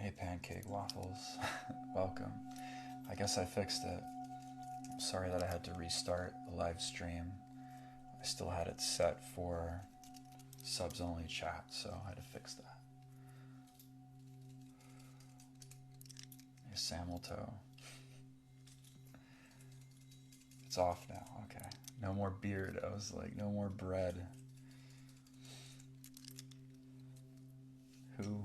Hey Pancake Waffles, welcome. I guess I fixed it. I'm sorry that I had to restart the live stream. I still had it set for subs only chat, so I had to fix that. Hey Samilto. It's off now, okay. No more beard. I was like, no more bread. Who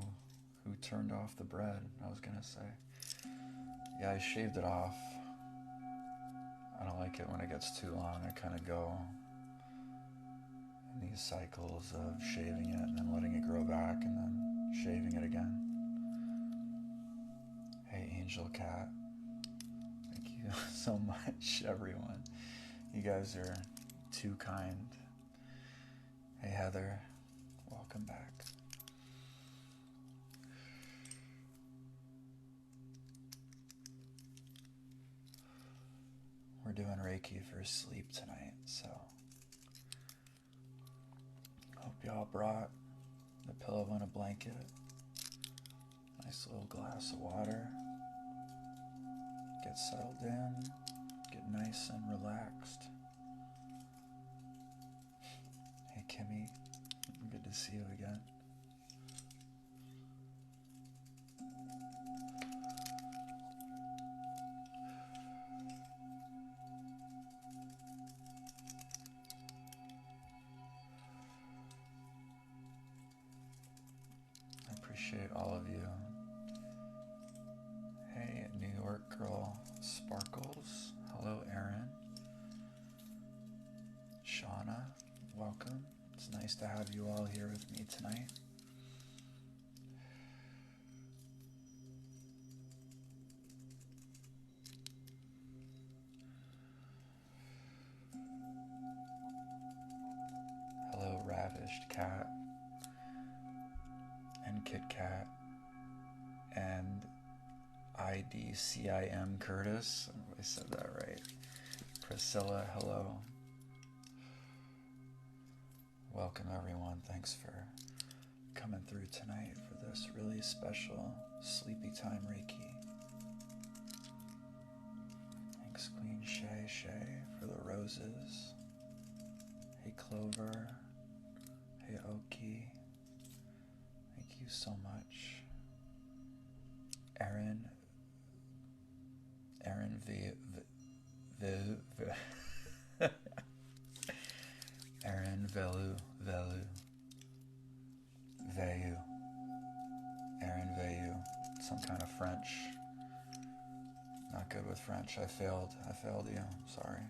turned off the bread? I was gonna say. Yeah, I shaved it off. I don't like it when it gets too long. I kind of go in these cycles of shaving it and then letting it grow back and then shaving it again. Hey Angel Cat. Thank you so much, everyone. You guys are too kind. Hey Heather, welcome back. We're doing Reiki for sleep tonight, so hope y'all brought a pillow and a blanket, nice little glass of water, get settled in, get nice and relaxed. Hey Kimmy, good to see you again. I appreciate all of you. Hey New York girl Sparkles, hello Erin. Shauna, welcome. It's nice to have you all here with me tonight. Hello Ravished Cat and Kit Kat and IDCIM Curtis. I hope I said that right. Priscilla, hello. Welcome everyone. Thanks for coming through tonight for this really special Sleepy Time Reiki. Thanks Queen Shay for the roses. Hey Clover. Hey Oki. Thank you so much. Aaron Aaron Velu. Aaron Veyu. Some kind of French. Not good with French. I failed you. Sorry.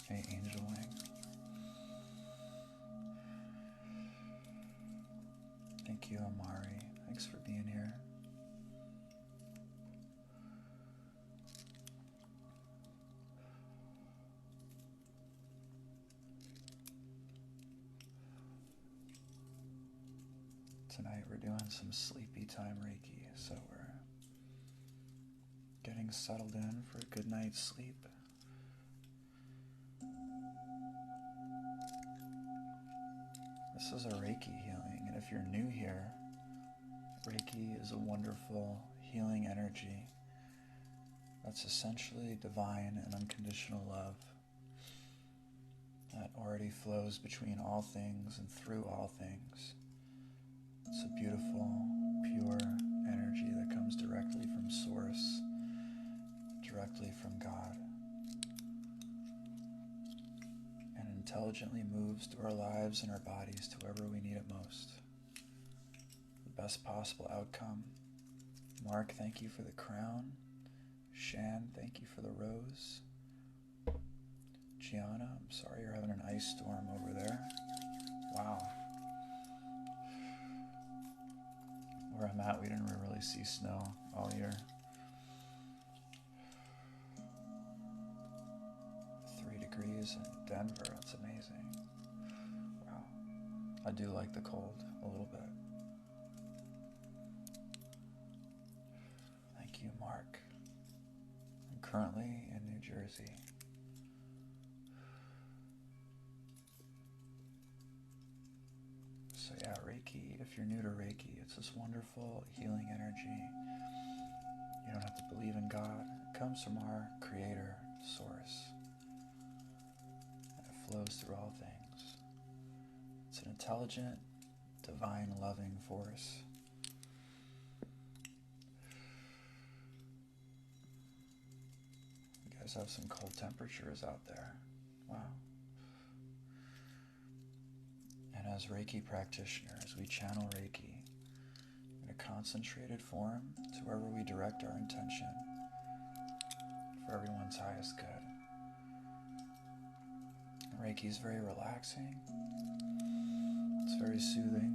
Hey Angel Wing. Thank you Amari. Thanks for being here. Tonight we're doing some Sleepy Time Reiki, so we're getting settled in for a good night's sleep. This is a Reiki healing, and if you're new here, Reiki is a wonderful healing energy that's essentially divine and unconditional love that already flows between all things and through all things. It's a beautiful, pure energy that comes directly from Source, directly from God, and intelligently moves through our lives and our bodies to wherever we need it most. The best possible outcome. Mark, thank you for the crown. Shan, thank you for the rose. Gianna, I'm sorry you're having an ice storm over there. Wow. Where I'm at, we didn't really see snow all year. 3 degrees in Denver, that's amazing. Wow. I do like the cold a little bit. Thank you, Mark. I'm currently in New Jersey. So yeah, Reiki, if you're new to Reiki, it's this wonderful healing energy. You don't have to believe in God. It comes from our Creator, Source. And it flows through all things. It's an intelligent, divine, loving force. You guys have some cold temperatures out there. Wow. And as Reiki practitioners, we channel Reiki in a concentrated form to wherever we direct our intention for everyone's highest good. And Reiki is very relaxing. It's very soothing.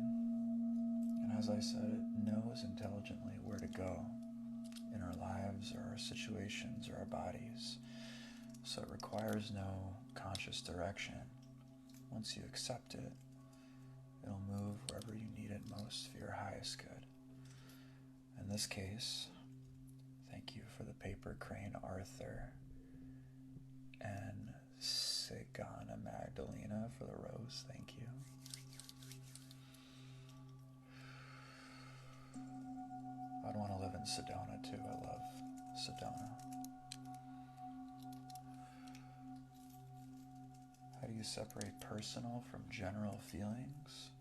And as I said, it knows intelligently where to go in our lives or our situations or our bodies. So it requires no conscious direction. Once you accept it, it'll move wherever you need it most for your highest good. In this case, thank you for the paper crane Arthur and Sigana Magdalena for the rose. Thank you. I'd want to live in Sedona too. I love Sedona. How do you separate personal from general feelings?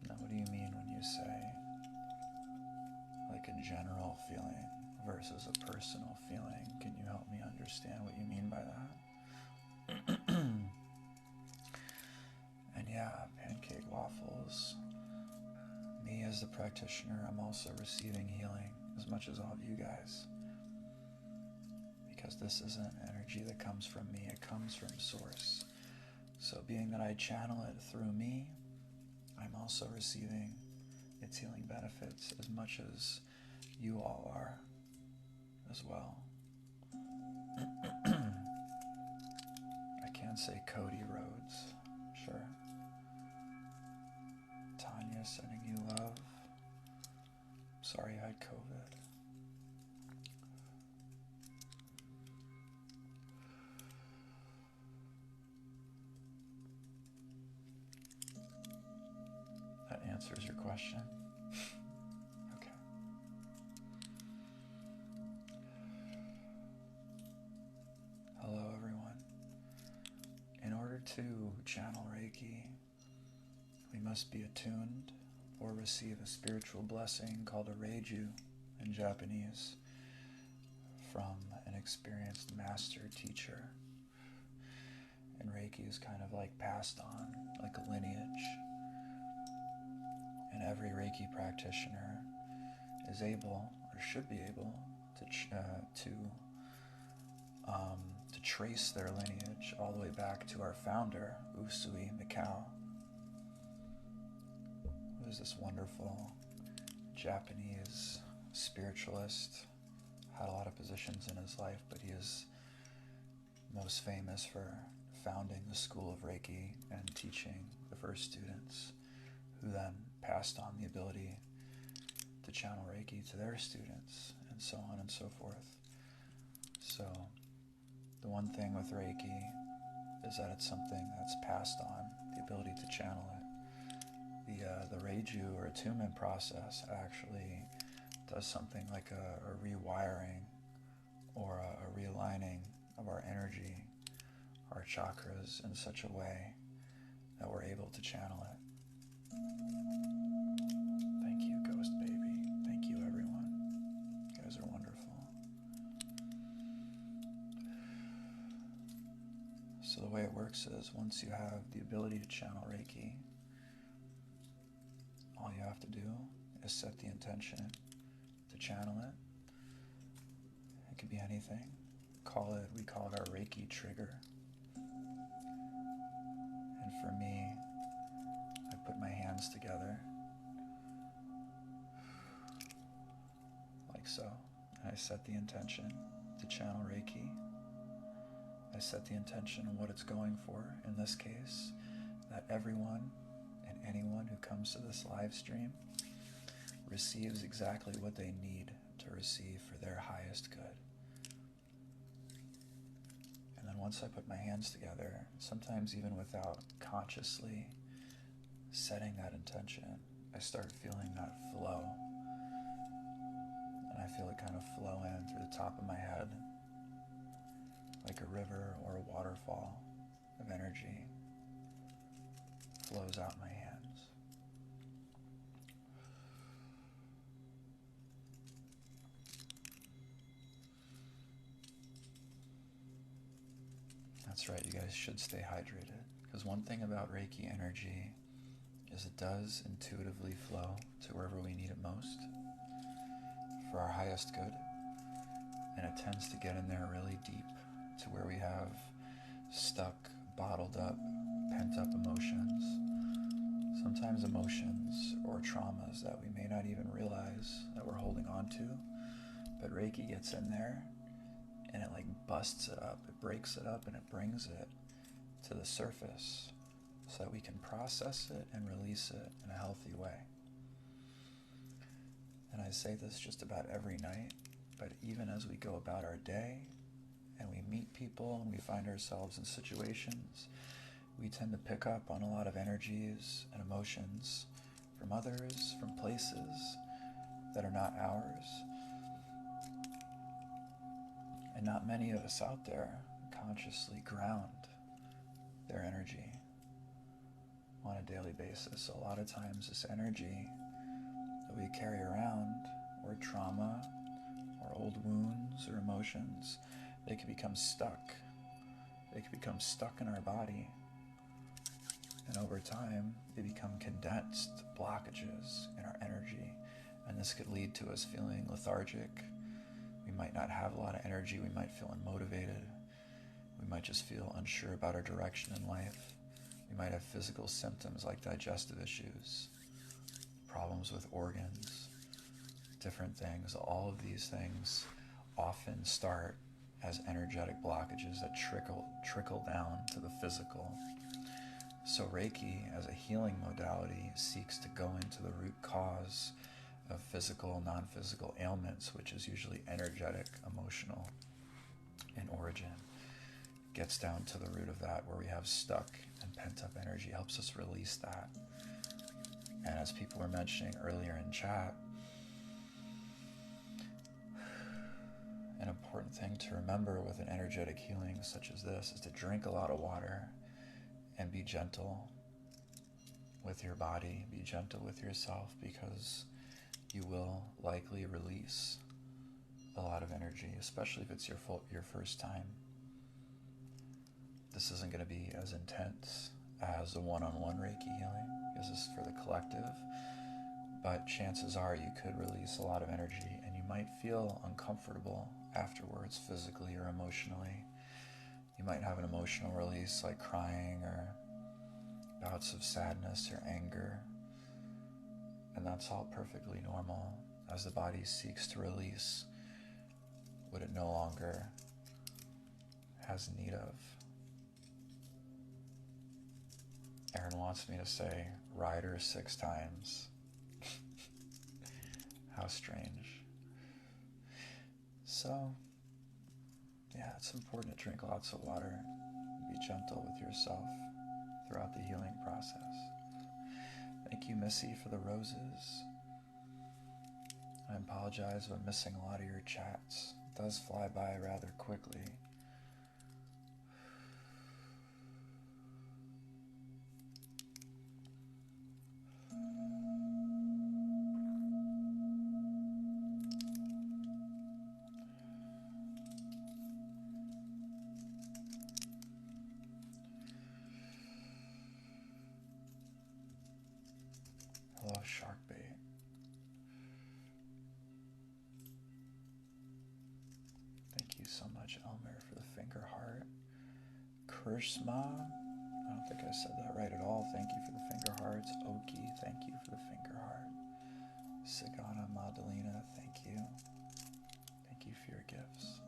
Now, what do you mean when you say like a general feeling versus a personal feeling? Can you help me understand what you mean by that? And yeah, pancake waffles. Me as the practitioner, I'm also receiving healing as much as all of you guys. Because this isn't energy that comes from me, it comes from Source. So being that I channel it through me, I'm also receiving its healing benefits as much as you all are as well. I can say Cody Rhodes, sure. Tanya sending you love. Sorry I had COVID. That answers your question. Okay. Hello everyone. In order to channel Reiki, we must be attuned or receive a spiritual blessing called a Reiju in Japanese from an experienced master teacher. And Reiki is kind of like passed on, like a lineage. And every Reiki practitioner is able, or should be able, to trace their lineage all the way back to our founder, Usui Mikao, who is this wonderful Japanese spiritualist. Had a lot of positions in his life, but he is most famous for founding the school of Reiki and teaching the first students, who then passed on the ability to channel Reiki to their students, and so on and so forth. So the one thing with Reiki is that it's something that's passed on, the ability to channel it. The Reiju or attunement process actually does something like a rewiring or a realigning of our energy, our chakras, in such a way that we're able to channel it. Thank you, Ghost Baby. Thank you, everyone. You guys are wonderful. So the way it works is, once you have the ability to channel Reiki, all you have to do is set the intention to channel it. It could be anything. We call it our Reiki trigger. And for me, I put my hands together like so, and I set the intention to channel Reiki. I set the intention on what it's going for, in this case, that everyone and anyone who comes to this live stream receives exactly what they need to receive for their highest good. And then once I put my hands together, sometimes even without consciously setting that intention, I start feeling that flow. And I feel it kind of flow in through the top of my head, like a river or a waterfall of energy flows out my hands. That's right, you guys should stay hydrated, because one thing about Reiki energy is it does intuitively flow to wherever we need it most for our highest good, and it tends to get in there really deep to where we have stuck, bottled up, pent up emotions, sometimes emotions or traumas that we may not even realize that we're holding on to, but Reiki gets in there and it like busts it up, it breaks it up, and it brings it to the surface so that we can process it and release it in a healthy way. And I say this just about every night, but even as we go about our day and we meet people and we find ourselves in situations, we tend to pick up on a lot of energies and emotions from others, from places that are not ours. And not many of us out there consciously ground their energy on a daily basis. So a lot of times this energy that we carry around, or trauma, or old wounds or emotions, they can become stuck. They can become stuck in our body. And over time, they become condensed blockages in our energy. And this could lead to us feeling lethargic. We might not have a lot of energy. We might feel unmotivated. We might just feel unsure about our direction in life. We might have physical symptoms like digestive issues, problems with organs, different things. All of these things often start as energetic blockages that trickle down to the physical. So Reiki, as a healing modality, seeks to go into the root cause of physical, non-physical ailments, which is usually energetic, emotional in origin. Gets down to the root of that, where we have stuck and pent-up energy, helps us release that. And as people were mentioning earlier in chat, an important thing to remember with an energetic healing such as this is to drink a lot of water and be gentle with your body, be gentle with yourself, because you will likely release a lot of energy, especially if it's your first time. This isn't going to be as intense as a one-on-one Reiki healing, because this is for the collective, but chances are you could release a lot of energy, and you might feel uncomfortable afterwards, physically or emotionally. You might have an emotional release like crying or bouts of sadness or anger, and that's all perfectly normal as the body seeks to release what it no longer has need of. Aaron wants me to say rider 6 times. How strange. So, yeah, it's important to drink lots of water. Be gentle with yourself throughout the healing process. Thank you, Missy, for the roses. I apologize if I'm missing a lot of your chats. It does fly by rather quickly. Hello, Sharkbait. Thank you so much, Elmer, for the finger heart. Krishma, I don't think I said that right at all. Thank you for the finger hearts. Oki, thank you for the finger heart. Sigana Madalena, thank you. Thank you for your gifts.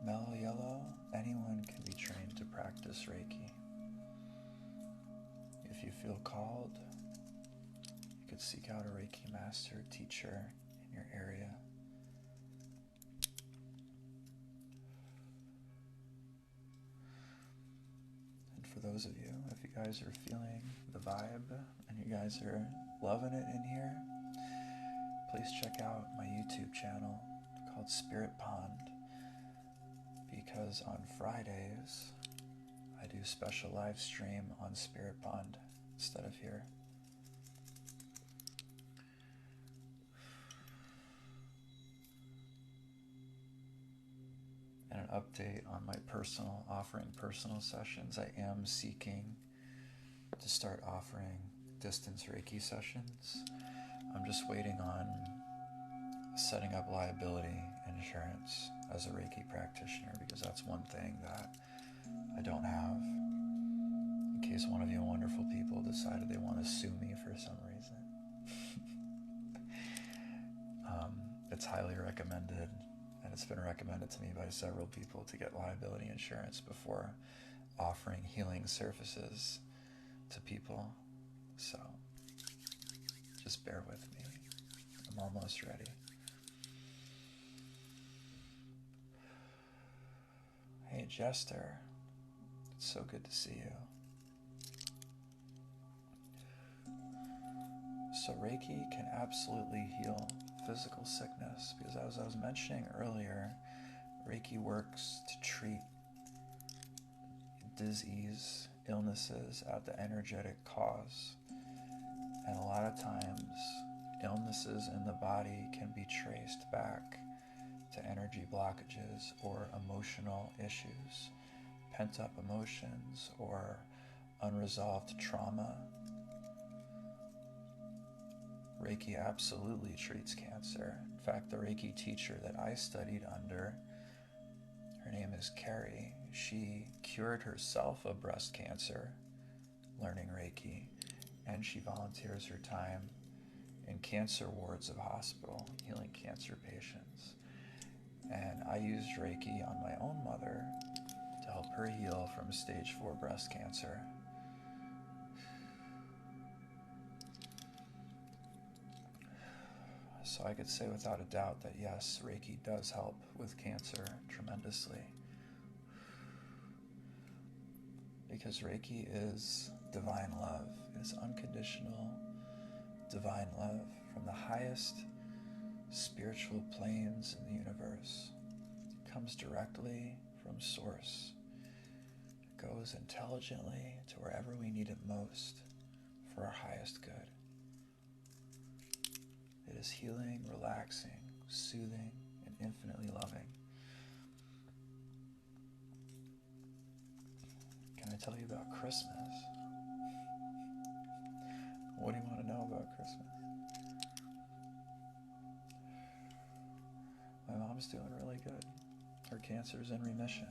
Mellow Yellow, anyone can be trained to practice Reiki. If you feel called, you could seek out a Reiki master, teacher in your area. And for those of you, if you guys are feeling the vibe and you guys are loving it in here, please check out my YouTube channel called Spirit Pond, because on Fridays I do special live stream on Spirit Pond instead of here. And an update on my offering personal sessions. I am seeking to start offering distance Reiki sessions. I'm just waiting on setting up liability insurance as a Reiki practitioner, because that's one thing that I don't have. In case one of you wonderful people decided they want to sue me for some reason. It's highly recommended, and it's been recommended to me by several people, to get liability insurance before offering healing services to people. So just bear with me. I'm almost ready. Hey Jester, it's so good to see you. So Reiki can absolutely heal physical sickness, because as I was mentioning earlier, Reiki works to treat disease, illnesses at the energetic cause. And a lot of times, illnesses in the body can be traced back to energy blockages or emotional issues, pent-up emotions or unresolved trauma. Reiki absolutely treats cancer. In fact, the Reiki teacher that I studied under, her name is Carrie, she cured herself of breast cancer learning Reiki, and she volunteers her time in cancer wards of hospital healing cancer patients. And I used Reiki on my own mother to help her heal from stage 4 breast cancer. So I could say without a doubt that yes, Reiki does help with cancer tremendously. Because Reiki is divine love. It is unconditional divine love from the highest spiritual planes in the universe. It comes directly from Source. It goes intelligently to wherever we need it most for our highest good. It is healing, relaxing, soothing, and infinitely loving. Can I tell you about Christmas? What do you want to know about Christmas? My mom's doing really good. Her cancer's in remission.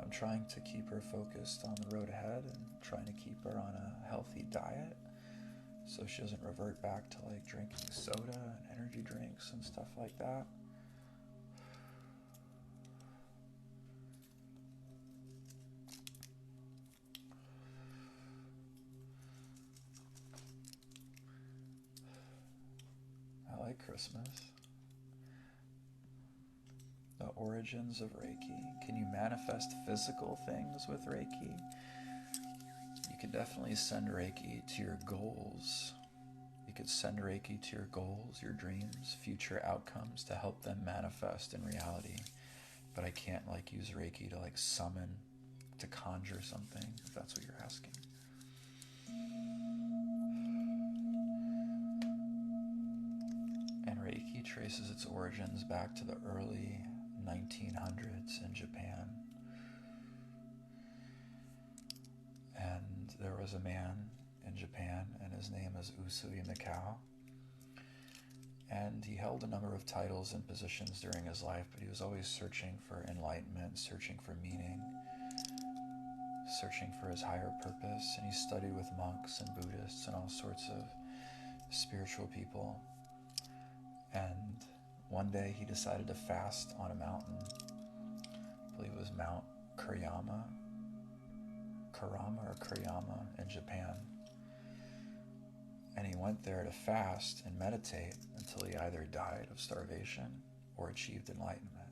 I'm trying to keep her focused on the road ahead and trying to keep her on a healthy diet so she doesn't revert back to like drinking soda and energy drinks and stuff like that. I like Christmas. The origins of Reiki. Can you manifest physical things with Reiki? You can definitely send Reiki to your goals. You could send Reiki to your goals, your dreams, future outcomes to help them manifest in reality. But I can't like use Reiki to like summon, to conjure something, if that's what you're asking. And Reiki traces its origins back to the early 1900s in Japan. And there was a man in Japan, and his name is Usui Mikao. And he held a number of titles and positions during his life, but he was always searching for enlightenment, searching for meaning, searching for his higher purpose. And he studied with monks and Buddhists and all sorts of spiritual people. And one day he decided to fast on a mountain. I believe it was Mount Kurama in Japan. And he went there to fast and meditate until he either died of starvation or achieved enlightenment.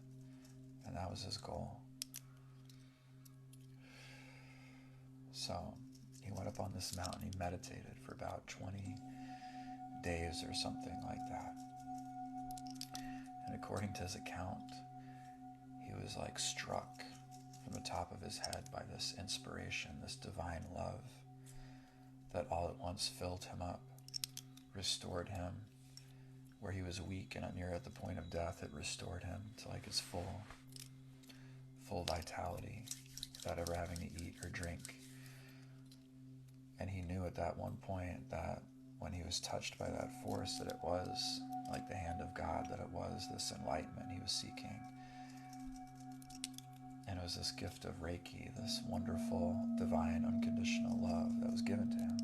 And that was his goal. So he went up on this mountain, he meditated for about 20 days or something like that. And according to his account, he was like struck from the top of his head by this inspiration, this divine love that all at once filled him up, restored him. Where he was weak and near at the point of death, it restored him to like his full vitality without ever having to eat or drink. And he knew at that one point that when he was touched by that force, that it was like the hand of God, that it was this enlightenment he was seeking. And it was this gift of Reiki, this wonderful, divine, unconditional love that was given to him.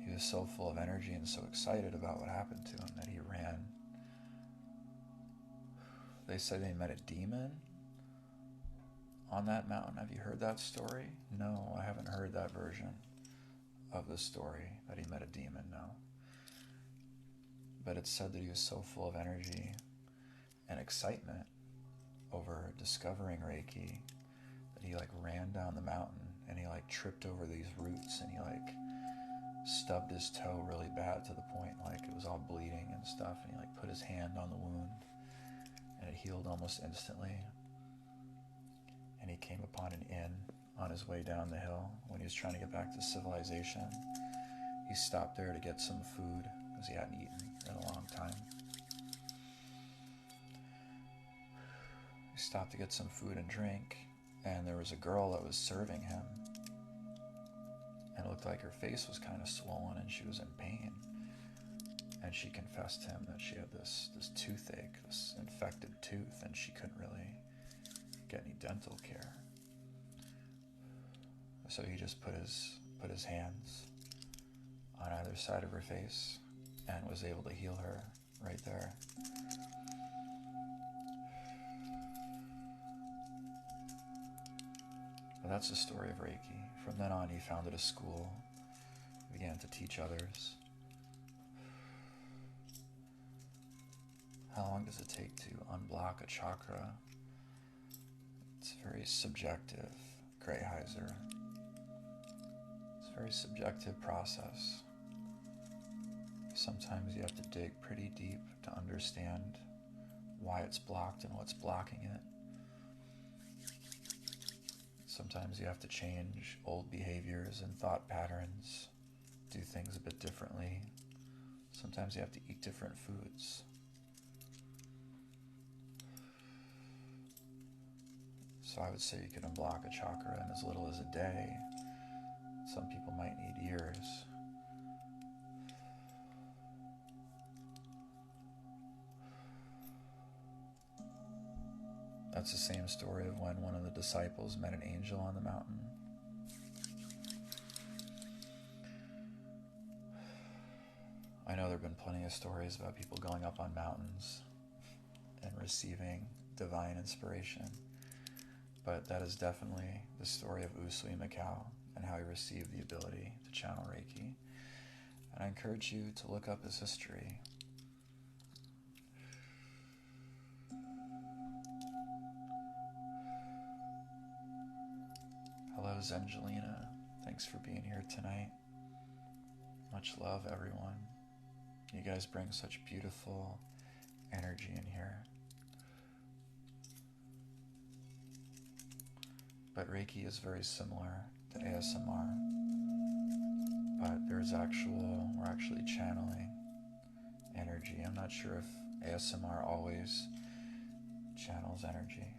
He was so full of energy and so excited about what happened to him that he ran. They said they met a demon on that mountain. Have you heard that story? No, I haven't heard that version of the story, that he met a demon, no. But it's said that he was so full of energy and excitement over discovering Reiki that he like ran down the mountain and he like tripped over these roots and he like stubbed his toe really bad to the point like it was all bleeding and stuff, and he like put his hand on the wound and it healed almost instantly. And he came upon an inn on his way down the hill when he was trying to get back to civilization. He stopped there to get some food because he hadn't eaten in a long time. He stopped to get some food and drink, and there was a girl that was serving him. And it looked like her face was kind of swollen and she was in pain. And she confessed to him that she had this toothache, this infected tooth, and she couldn't really get any dental care. So he just put his hands on either side of her face and was able to heal her right there. But that's the story of Reiki. From then on, he founded a school, began to teach others. How long does it take to unblock a chakra? It's very subjective, Greyheiser. It's a very subjective process. Sometimes you have to dig pretty deep to understand why it's blocked and what's blocking it. Sometimes you have to change old behaviors and thought patterns, do things a bit differently. Sometimes you have to eat different foods. So I would say you can unblock a chakra in as little as a day. Some people might need years. That's the same story of when one of the disciples met an angel on the mountain. I know there have been plenty of stories about people going up on mountains and receiving divine inspiration, but that is definitely the story of Usui Mikao and how he received the ability to channel Reiki. And I encourage you to look up his history. Hello, Zengelina. Thanks for being here tonight. Much love, everyone. You guys bring such beautiful energy in here. But Reiki is very similar to ASMR. But we're actually channeling energy. I'm not sure if ASMR always channels energy.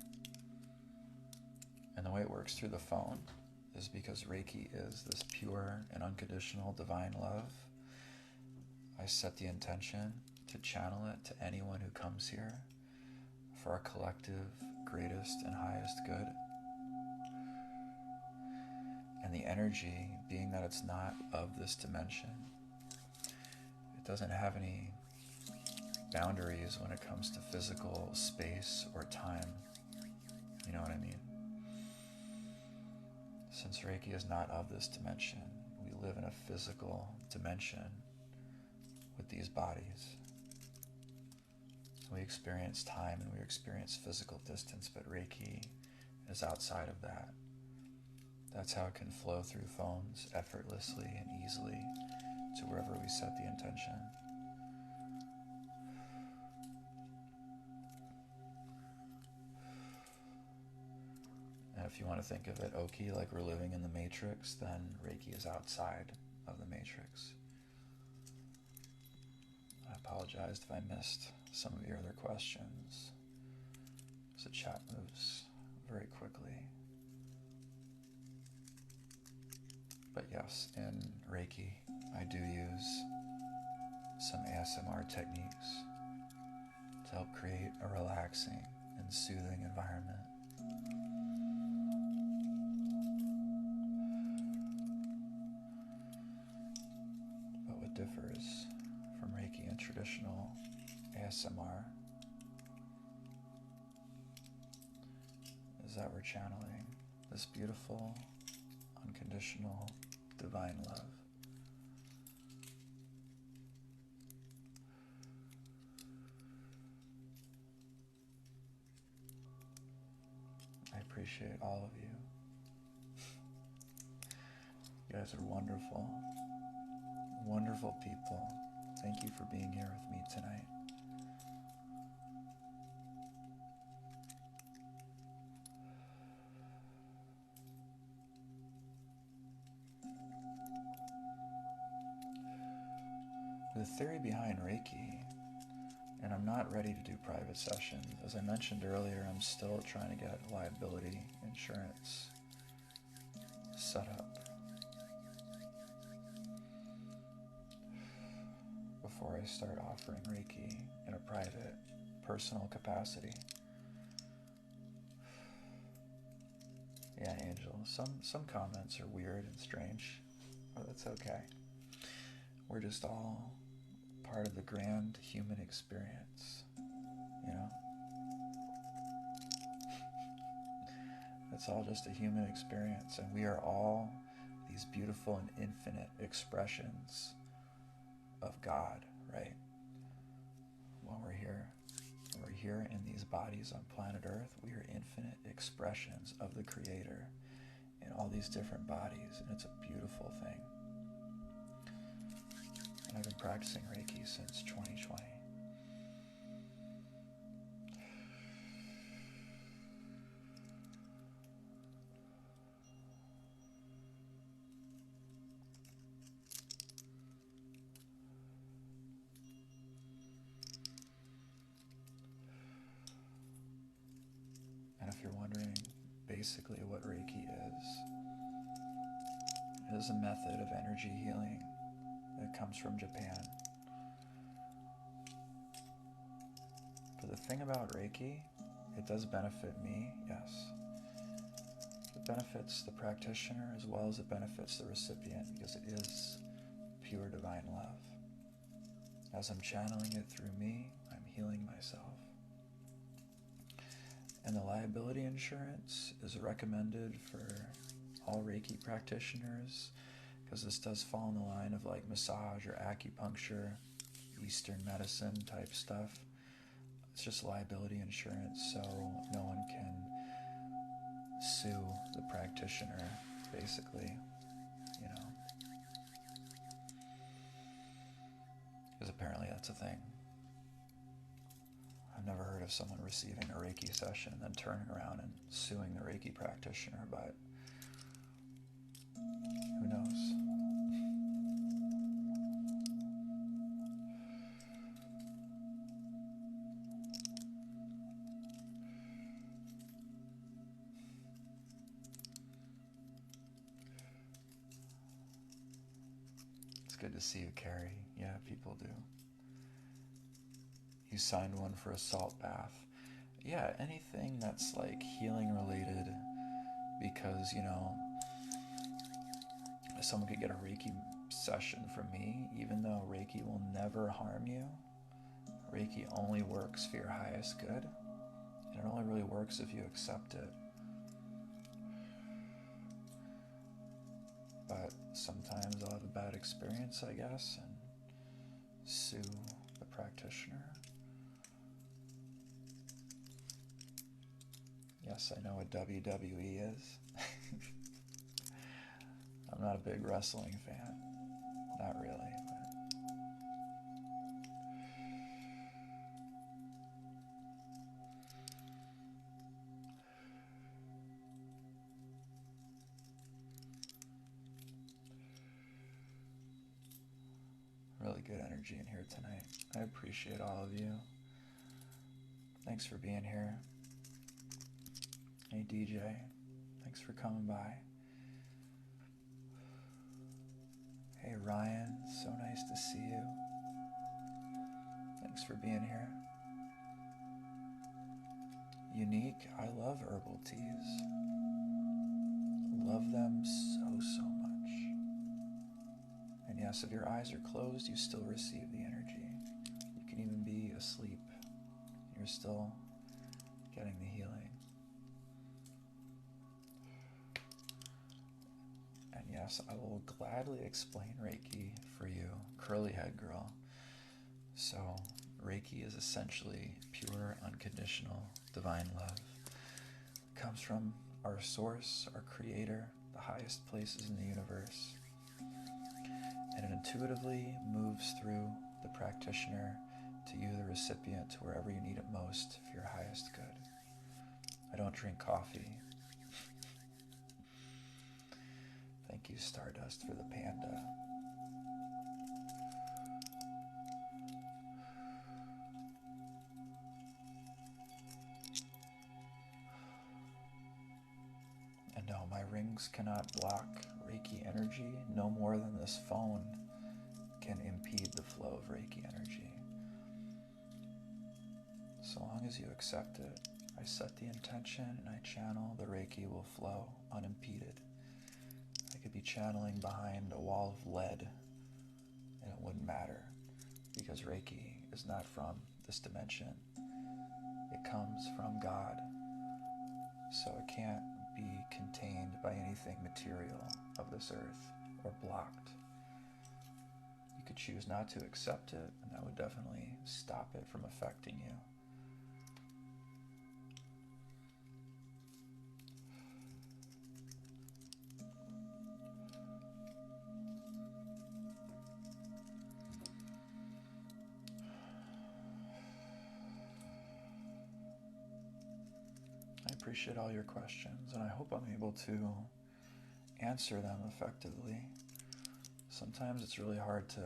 And the way it works through the phone is because Reiki is this pure and unconditional divine love. I set the intention to channel it to anyone who comes here for our collective greatest and highest good. And the energy, being that it's not of this dimension, it doesn't have any boundaries when it comes to physical space or time. You know what I mean? Since Reiki is not of this dimension, we live in a physical dimension with these bodies. We experience time and we experience physical distance, but Reiki is outside of that. That's how it can flow through phones effortlessly and easily to wherever we set the intention. And if you want to think of it, Oki, like we're living in the Matrix, then Reiki is outside of the Matrix. I apologize if I missed some of your other questions, as the chat moves very quickly. But yes, in Reiki, I do use some ASMR techniques to help create a relaxing and soothing environment. But what differs from Reiki and traditional ASMR is that we're channeling this beautiful, unconditional, divine love. I appreciate all of you. You guys are wonderful, wonderful people. Thank you for being here with me tonight. The theory behind Reiki, and I'm not ready to do private sessions. As I mentioned earlier, I'm still trying to get liability insurance set up before I start offering Reiki in a private, personal capacity. Yeah, Angel, some comments are weird and strange, but that's okay. We're just all part of the grand human experience, you know? It's all just a human experience, and we are all these beautiful and infinite expressions of God, right? When we're here in these bodies on planet Earth, we are infinite expressions of the Creator in all these different bodies, and it's a beautiful thing. And I've been practicing Reiki since 2020. And if you're wondering basically what Reiki is, it is a method of energy healing that comes from Japan. But the thing about Reiki, it does benefit me, yes. It benefits the practitioner as well as it benefits the recipient because it is pure divine love. As I'm channeling it through me, I'm healing myself. And the liability insurance is recommended for all Reiki practitioners because this does fall in the line of like massage or acupuncture, Eastern medicine type stuff. It's just liability insurance so no one can sue the practitioner, basically, you know. Because apparently that's a thing. I've never heard of someone receiving a Reiki session and then turning around and suing the Reiki practitioner, but who knows? It's good to see you, Carrie. Yeah, people do. You signed one for a salt bath. Yeah, anything that's like healing related, because, you know, someone could get a Reiki session from me, even though Reiki will never harm you. Reiki only works for your highest good, and it only really works if you accept it. But sometimes I'll have a bad experience, I guess, and sue the practitioner. Yes, I know what WWE is. not a big wrestling fan. Not really. Really good energy in here tonight. I appreciate all of you. Thanks for being here. Hey DJ, thanks for coming by. Hey Ryan, so nice to see you. Thanks for being here. Unique, I love herbal teas. Love them so much. And yes, if your eyes are closed, you still receive the energy. You can even be asleep. You're still getting the healing. And yes, I will gladly explain Reiki for you, curly head girl. So, Reiki is essentially pure, unconditional, divine love. It comes from our source, our creator, the highest places in the universe. And it intuitively moves through the practitioner to you, the recipient, to wherever you need it most for your highest good. I don't drink coffee. Thank you, Stardust, for the panda. And no, my rings cannot block Reiki energy no more than this phone can impede the flow of Reiki energy. So long as you accept it, I set the intention and I channel, the Reiki will flow unimpeded. I could be channeling behind a wall of lead and it wouldn't matter, because Reiki is not from this dimension. It comes from God, so it can't be contained by anything material of this earth or blocked. You could choose not to accept it, and that would definitely stop it from affecting you. I appreciate all your questions, and I hope I'm able to answer them effectively. Sometimes it's really hard to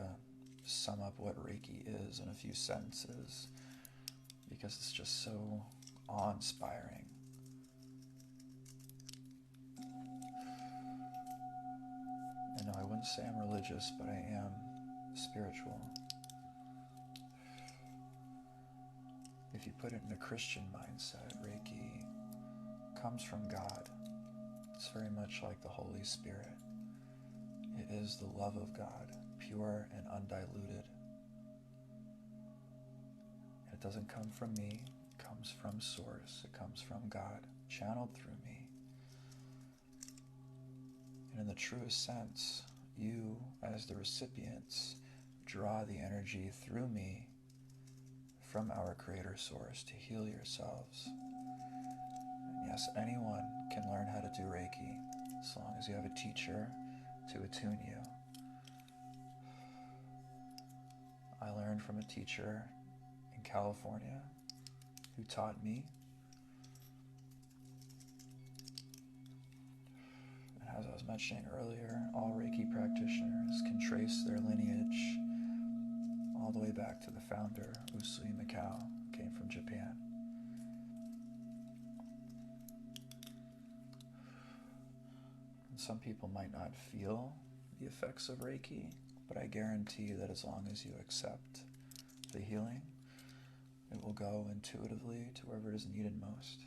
sum up what Reiki is in a few sentences because it's just so awe-inspiring. And no, I wouldn't say I'm religious, but I am spiritual. If you put it in a Christian mindset, Reiki comes from God. It's very much like the Holy Spirit. It is the love of God, pure and undiluted. It doesn't come from me, it comes from Source, it comes from God, channeled through me. And in the truest sense, you, as the recipients, draw the energy through me from our Creator Source to heal yourselves. And yes, anyone can learn how to do Reiki as long as you have a teacher to attune you. I learned from a teacher in California who taught me. And as I was mentioning earlier, all Reiki practitioners can trace their lineage all the way back to the founder, Usui Mikao, who came from Japan. And some people might not feel the effects of Reiki, but I guarantee that as long as you accept the healing, it will go intuitively to wherever it is needed most.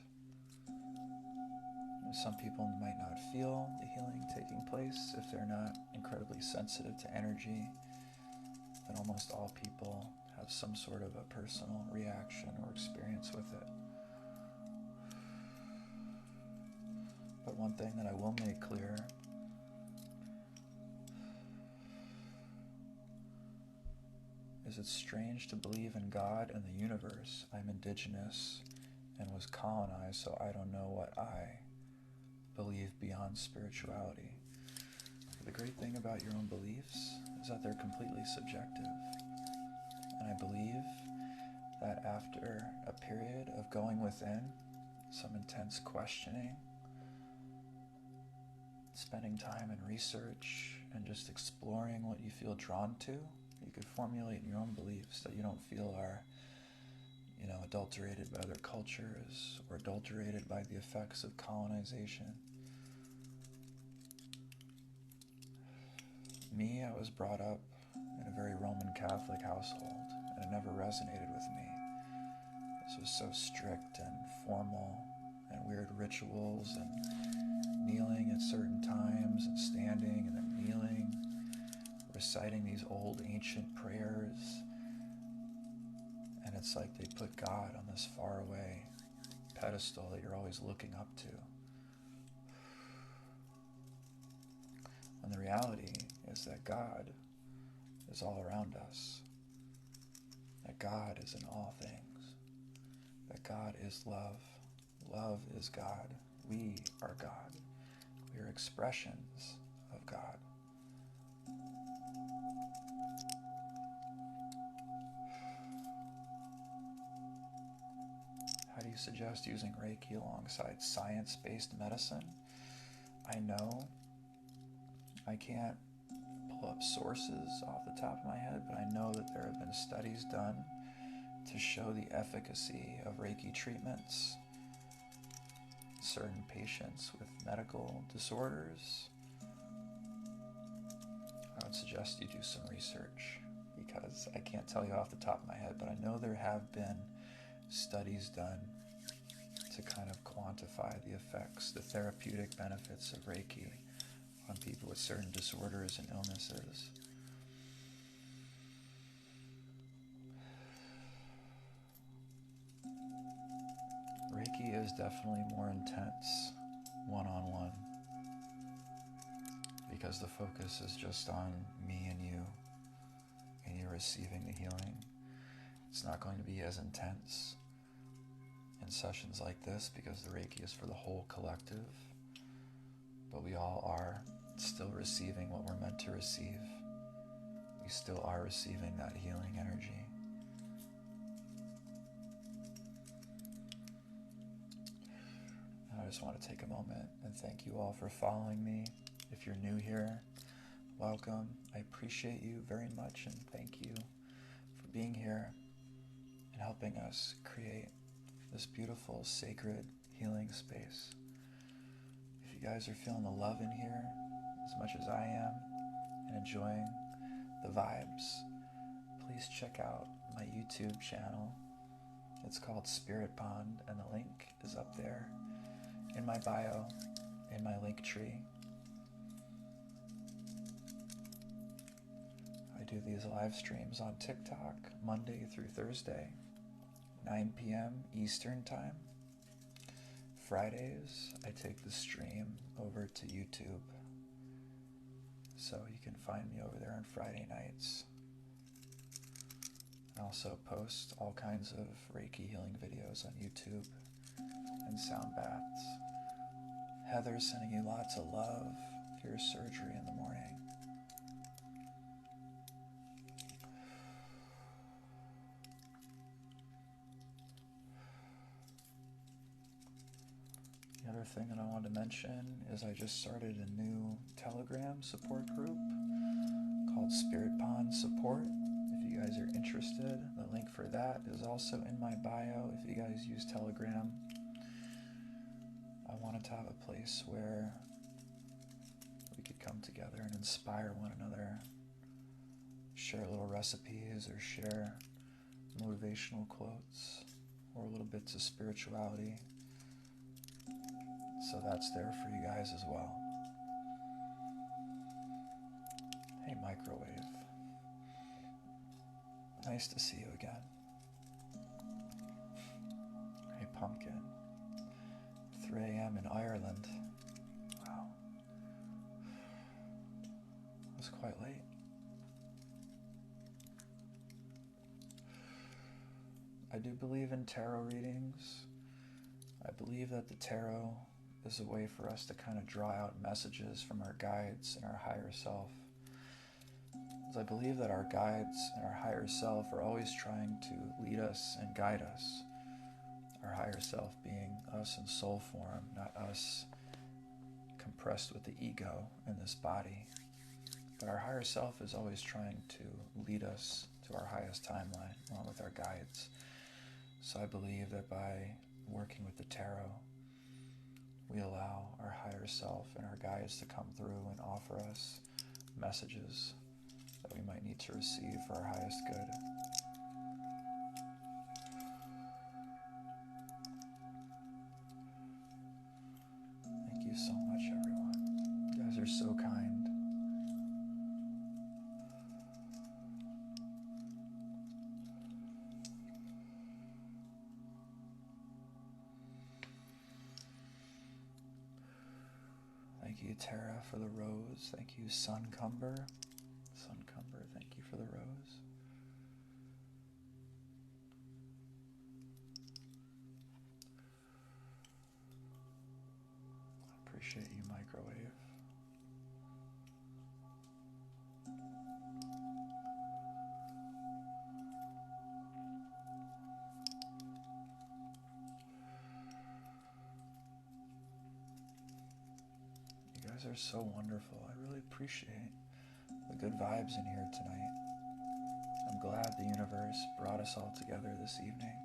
Some people might not feel the healing taking place if they're not incredibly sensitive to energy. Then almost all people have some sort of a personal reaction or experience with it. But one thing that I will make clear is it's strange to believe in God and the universe. I'm indigenous and was colonized, so I don't know what I believe beyond spirituality. the great thing about your own beliefs is that they're completely subjective. And I believe that after a period of going within, some intense questioning, spending time in research, and just exploring what you feel drawn to, you could formulate your own beliefs that you don't feel are, adulterated by other cultures or adulterated by the effects of colonization. Me, I was brought up in a very Roman Catholic household, and it never resonated with me. This was so strict and formal, and weird rituals, and kneeling at certain times, and standing, and then kneeling, reciting these old ancient prayers. And it's like they put God on this faraway pedestal that you're always looking up to. And the reality is that God is all around us. That God is in all things. That God is love. Love is God. We are God. We are expressions of God. How do you suggest using Reiki alongside science-based medicine? I know I can't pull up sources off the top of my head, but I know that there have been studies done to show the efficacy of Reiki treatments in certain patients with medical disorders. I would suggest you do some research, because I can't tell you off the top of my head, but I know there have been studies done to kind of quantify the effects, the therapeutic benefits of Reiki on people with certain disorders and illnesses. Reiki is definitely more intense one-on-one, because the focus is just on me and you receiving the healing. It's not going to be as intense in sessions like this, because the Reiki is for the whole collective, but we all are still receiving what we're meant to receive. We still are receiving that healing energy. And I just want to take a moment and thank you all for following me. If you're new here, welcome. I appreciate you very much, and thank you for being here and helping us create this beautiful, sacred, healing space. If you guys are feeling the love in here as much as I am and enjoying the vibes, please check out my YouTube channel. It's called Spirit Pond, and the link is up there in my bio, in my link tree. I do these live streams on TikTok Monday through Thursday, 9 p.m. Eastern Time. Fridays, I take the stream over to YouTube, so you can find me over there on Friday nights. I also post all kinds of Reiki healing videos on YouTube and sound baths. Heather's sending you lots of love for your surgery in the morning. The other thing that I wanted to mention is I just started a new Telegram support group called Spirit Pond Support. If you guys are interested, the link for that is also in my bio. If you guys use Telegram, I wanted to have a place where we could come together and inspire one another, share little recipes or share motivational quotes or little bits of spirituality. So that's there for you guys as well. Hey, Microwave. Nice to see you again. Hey, Pumpkin. 3 a.m. in Ireland. Wow. It was quite late. I do believe in tarot readings. I believe that the tarot is a way for us to kind of draw out messages from our guides and our higher self. As I believe that our guides and our higher self are always trying to lead us and guide us. Our higher self being us in soul form, not us compressed with the ego in this body. But our higher self is always trying to lead us to our highest timeline, along with our guides. So I believe that by working with the tarot, we allow our higher self and our guides to come through and offer us messages that we might need to receive for our highest good. Thank you so much, everyone. You guys are so kind. Thank you, Tara, for the rose. Thank you, Suncumber. Suncumber, thank you for the rose. I appreciate you, Microwave. You guys are so wonderful. I really appreciate the good vibes in here tonight. I'm glad the universe brought us all together this evening.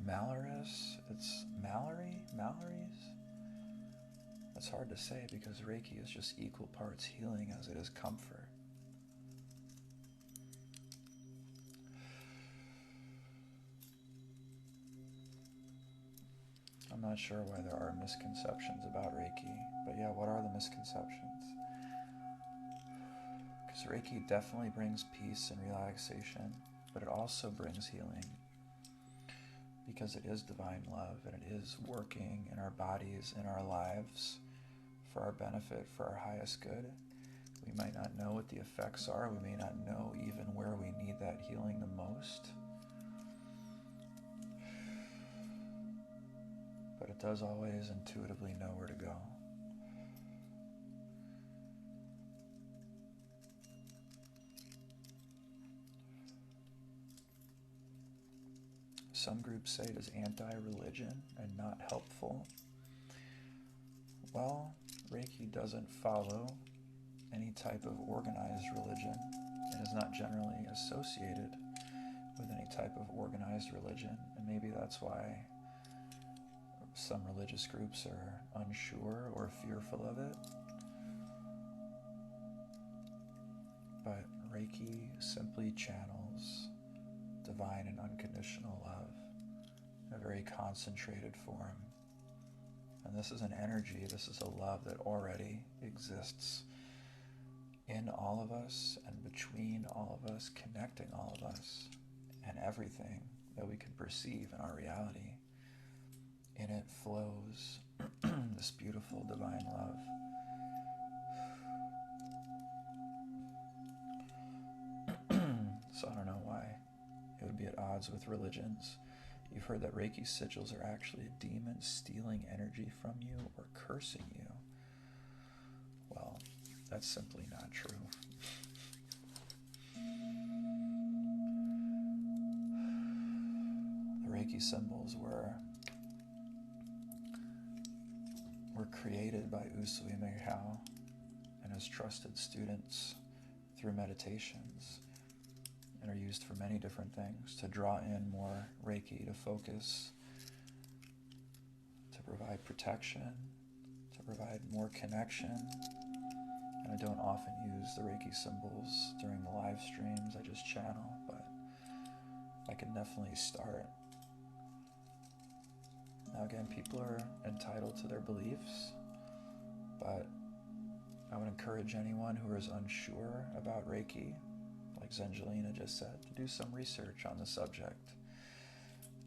Malaris? It's Mallory? Mallory's? That's hard to say because Reiki is just equal parts healing as it is comfort. I'm not sure why there are misconceptions about Reiki, but yeah, what are the misconceptions? Because Reiki definitely brings peace and relaxation, but it also brings healing. Because it is divine love and it is working in our bodies, in our lives, for our benefit, for our highest good. We might not know what the effects are. We may not know even where we need that healing the most. But it does always intuitively know where to go. Some groups say it is anti-religion and not helpful. Well, Reiki doesn't follow any type of organized religion and is not generally associated with any type of organized religion. And maybe that's why some religious groups are unsure or fearful of it. But Reiki simply channels divine and unconditional love in a very concentrated form. And this is an energy, this is a love that already exists in all of us and between all of us, connecting all of us and everything that we can perceive in our reality. In it flows this beautiful divine love. So I don't know why it would be at odds with religions. You've heard that Reiki sigils are actually a demon stealing energy from you or cursing you. Well, that's simply not true. The Reiki symbols were created by Usui Meihao and his trusted students through meditations, and are used for many different things, to draw in more Reiki, to focus, to provide protection, to provide more connection. And I don't often use the Reiki symbols during the live streams, I just channel, but I can definitely start. Now again, people are entitled to their beliefs, but I would encourage anyone who is unsure about Reiki, like Zengelina just said, to do some research on the subject.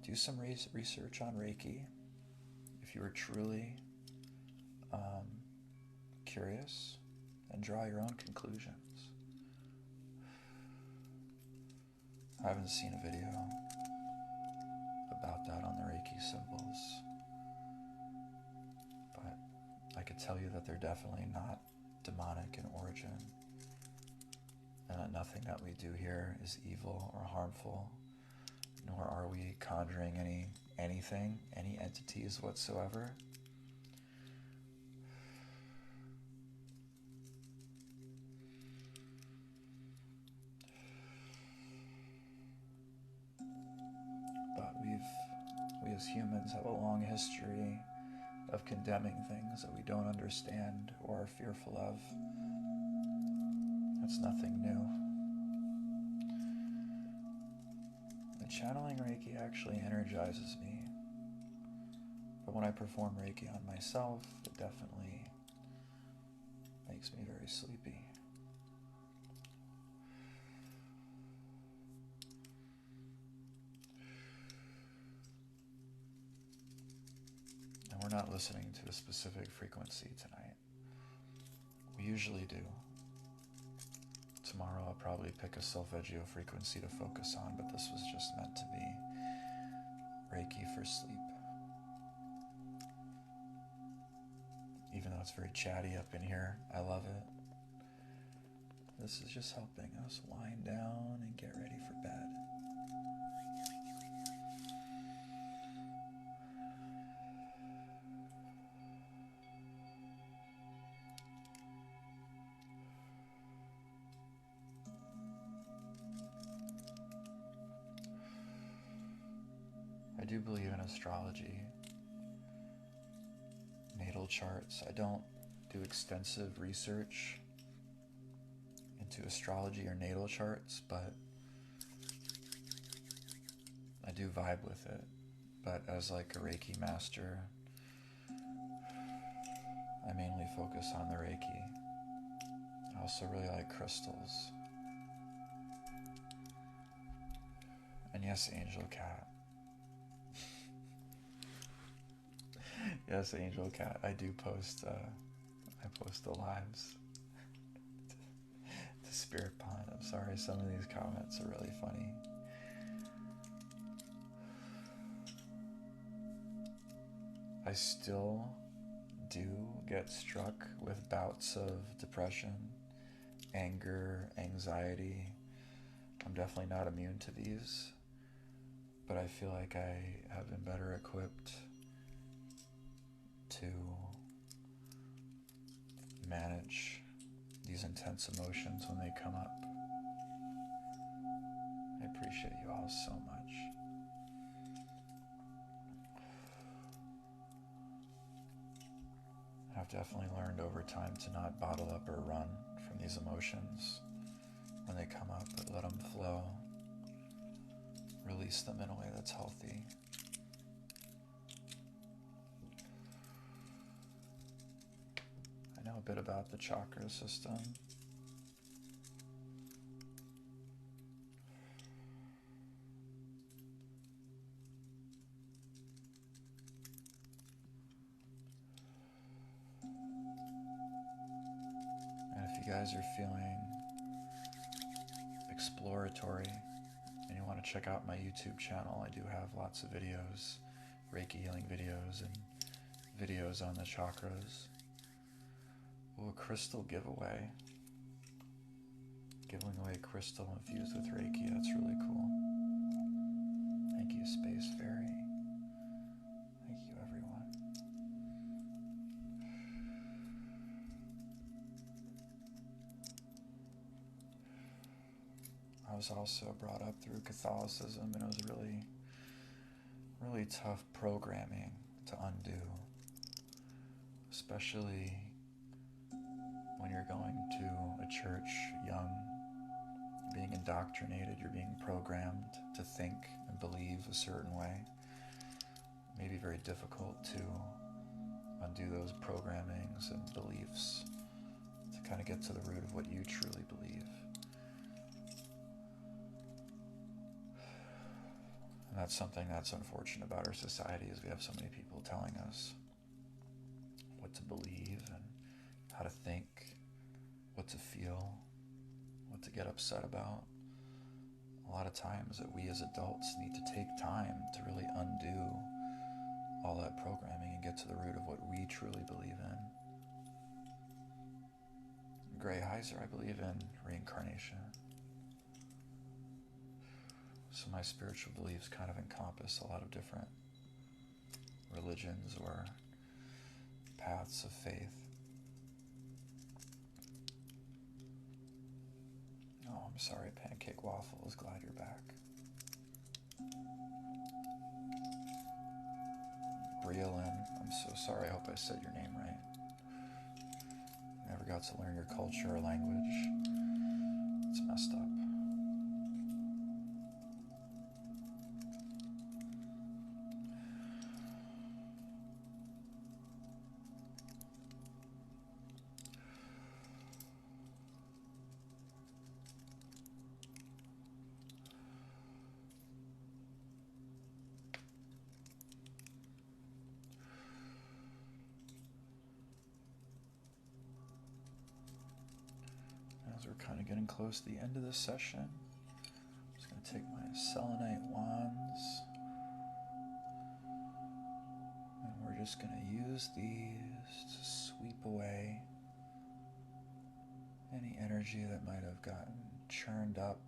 Do some research on Reiki. If you are truly curious and draw your own conclusions. I haven't seen a video about that on the Reiki symbols, but I could tell you that they're definitely not demonic in origin, and that nothing that we do here is evil or harmful, nor are we conjuring anything, any entities whatsoever. But we as humans have a long history of condemning things that we don't understand or are fearful of. That's nothing new. And channeling Reiki actually energizes me. But when I perform Reiki on myself, it definitely makes me very sleepy. And we're not listening to a specific frequency tonight. We usually do. Tomorrow I'll probably pick a solfeggio frequency to focus on, but this was just meant to be Reiki for sleep. Even though it's very chatty up in here, I love it. This is just helping us wind down and get ready for bed. I do believe in astrology, natal charts. I don't do extensive research into astrology or natal charts, but I do vibe with it. But as like a Reiki master, I mainly focus on the Reiki. I also really like crystals. And yes, Angel Cat. Yes, Angel Cat. I do post. I post the lives to Spirit Pond. I'm sorry, some of these comments are really funny. I still do get struck with bouts of depression, anger, anxiety. I'm definitely not immune to these, but I feel like I have been better equipped to manage these intense emotions when they come up. I appreciate you all so much. I've definitely learned over time to not bottle up or run from these emotions when they come up, but let them flow. Release them in a way that's healthy. I know a bit about the chakra system. And if you guys are feeling exploratory and you want to check out my YouTube channel, I do have lots of videos, Reiki healing videos and videos on the chakras. Ooh, a crystal giveaway. Giving away crystal infused with Reiki, that's really cool. Thank you, Space Fairy. Thank you, everyone. I was also brought up through Catholicism, and it was really, really tough programming to undo, especially when you're going to a church young, being indoctrinated, you're being programmed to think and believe a certain way. It may be very difficult to undo those programmings and beliefs to kind of get to the root of what you truly believe. And that's something that's unfortunate about our society, is we have so many people telling us what to believe and how to think, what to feel, what to get upset about. A lot of times that we as adults need to take time to really undo all that programming and get to the root of what we truly believe in. Gray Heiser, I believe in reincarnation. So my spiritual beliefs kind of encompass a lot of different religions or paths of faith. Oh, I'm sorry, Pancake Waffles. Glad you're back. Riolin, I'm so sorry. I hope I said your name right. Never got to learn your culture or language. It's messed up. As we're kind of getting close to the end of this session, I'm just going to take my selenite wands and we're just going to use these to sweep away any energy that might have gotten churned up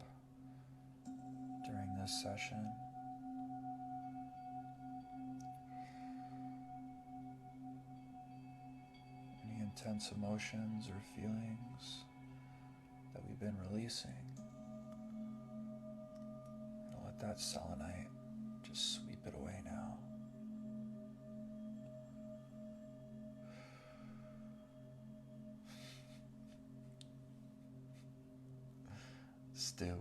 during this session. Any intense emotions or feelings that we've been releasing. And let that selenite just sweep it away now. Stew.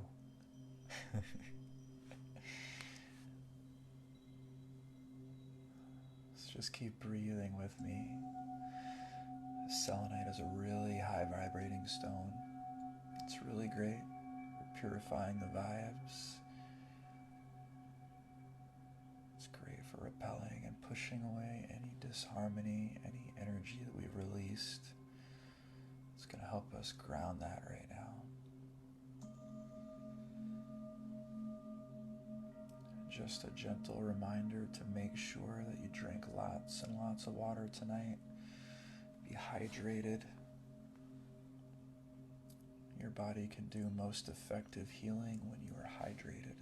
Let's just keep breathing with me. Selenite is a really high vibrating stone. It's really great for purifying the vibes. It's great for repelling and pushing away any disharmony, any energy that we've released. It's going to help us ground that right now. Just a gentle reminder to make sure that you drink lots and lots of water tonight. Be hydrated. Your body can do most effective healing when you are hydrated.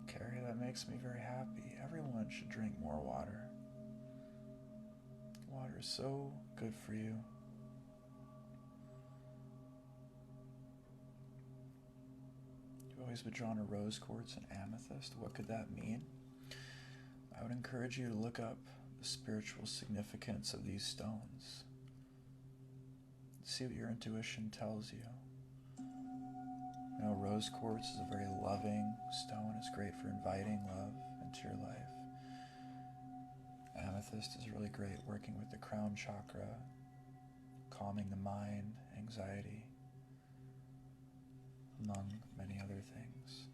Carrie, that makes me very happy. Everyone should drink more water. Water is so good for you. You've always been drawn to rose quartz and amethyst. What could that mean? I would encourage you to look up the spiritual significance of these stones. See what your intuition tells you. You know, rose quartz is a very loving stone. It's great for inviting love into your life. Amethyst is really great working with the crown chakra, calming the mind, anxiety, among many other things.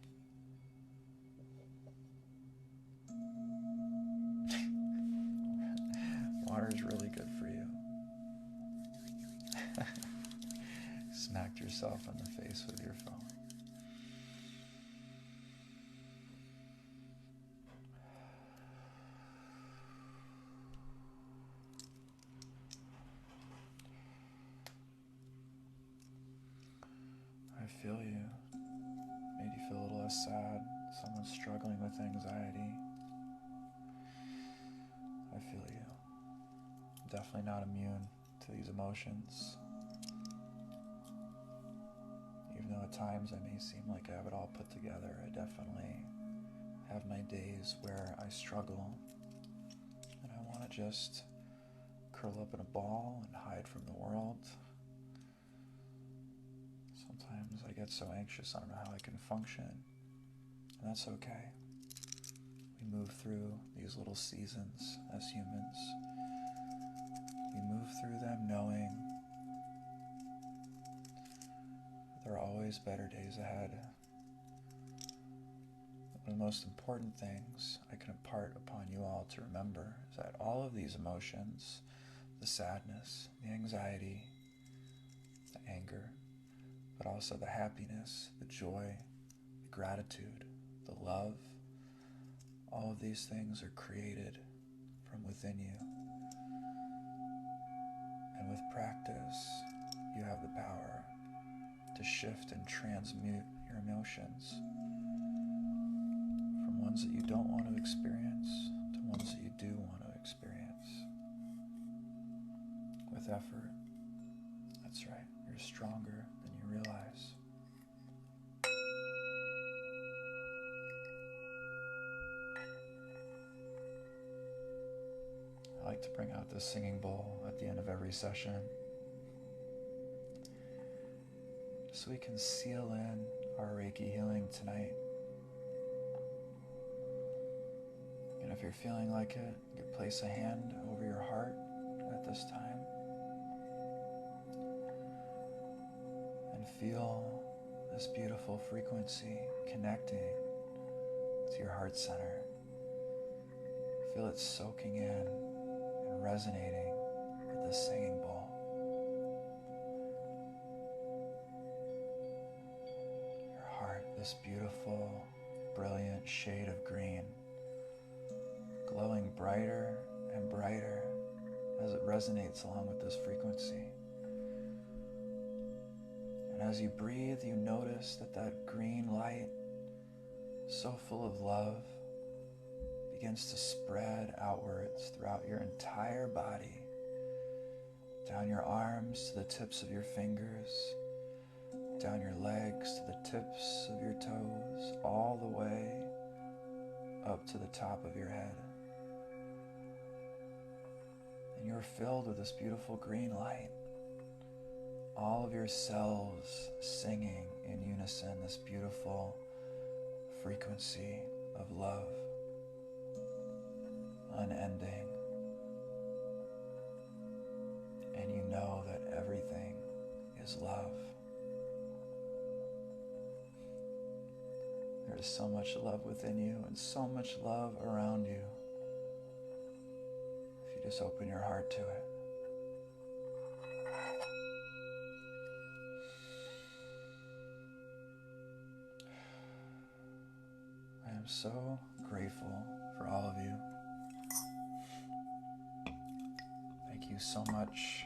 Water is really good for you. Smacked yourself in the face with your phone. I feel you. Made you feel a little less sad. Someone struggling with anxiety. I feel you. Definitely not immune to these emotions. Even though at times I may seem like I have it all put together, I definitely have my days where I struggle and I want to just curl up in a ball and hide from the world. Sometimes I get so anxious, I don't know how I can function. And that's okay. We move through these little seasons as humans. We move through them knowing there are always better days ahead. One of the most important things I can impart upon you all to remember is that all of these emotions, the sadness, the anxiety, the anger, but also the happiness, the joy, the gratitude, the love, all of these things are created from within you. And with practice, you have the power to shift and transmute your emotions from ones that you don't want to experience to ones that you do want to experience. With effort, that's right, you're stronger than you realize. I like to bring out this singing bowl at the end of every session so we can seal in our Reiki healing tonight. And if you're feeling like it, you can place a hand over your heart at this time and feel this beautiful frequency connecting to your heart center. Feel it soaking in and resonating with this singing bowl. Your heart, this beautiful, brilliant shade of green, glowing brighter and brighter as it resonates along with this frequency. And as you breathe, you notice that that green light, so full of love, begins to spread outwards throughout your entire body, down your arms to the tips of your fingers, down your legs to the tips of your toes, all the way up to the top of your head. And you're filled with this beautiful green light. All of your cells singing in unison this beautiful frequency of love, unending. And you know that everything is love. There is so much love within you and so much love around you if you just open your heart to it. I am so grateful for all of you. Thank you so much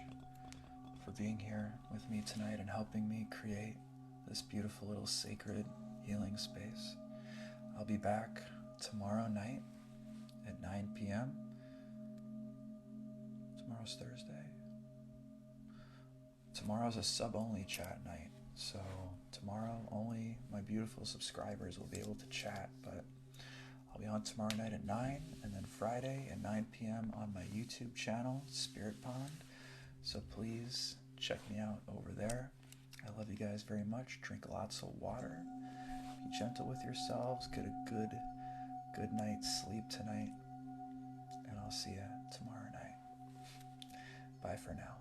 for being here with me tonight and helping me create this beautiful little sacred healing space. I'll be back tomorrow night at 9 p.m. Tomorrow's Thursday. Tomorrow's a sub-only chat night, so tomorrow only my beautiful subscribers will be able to chat, but I'll be on tomorrow night at 9, and then Friday at 9 p.m. on my YouTube channel, Spirit Pond. So please check me out over there. I love you guys very much. Drink lots of water. Be gentle with yourselves. Get a good night's sleep tonight. And I'll see you tomorrow night. Bye for now.